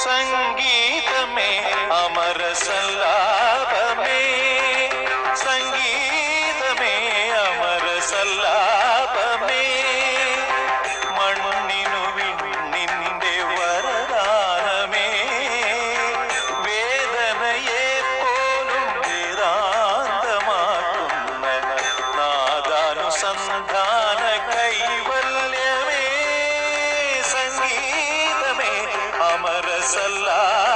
സംഗീതമേ അമര സല്ലാപമേ സംഗീതമേ അമര സല്ലാപമേ മണ്ണിനു വിണ്ണിന്റെ വരദാനമേ വേദനയെ പോലും വേദാന്തമാക്കുന്ന നാദാനുസന്ധാന കൈവല്യമേ സംഗീതമേ അമര സല്ലാപമേ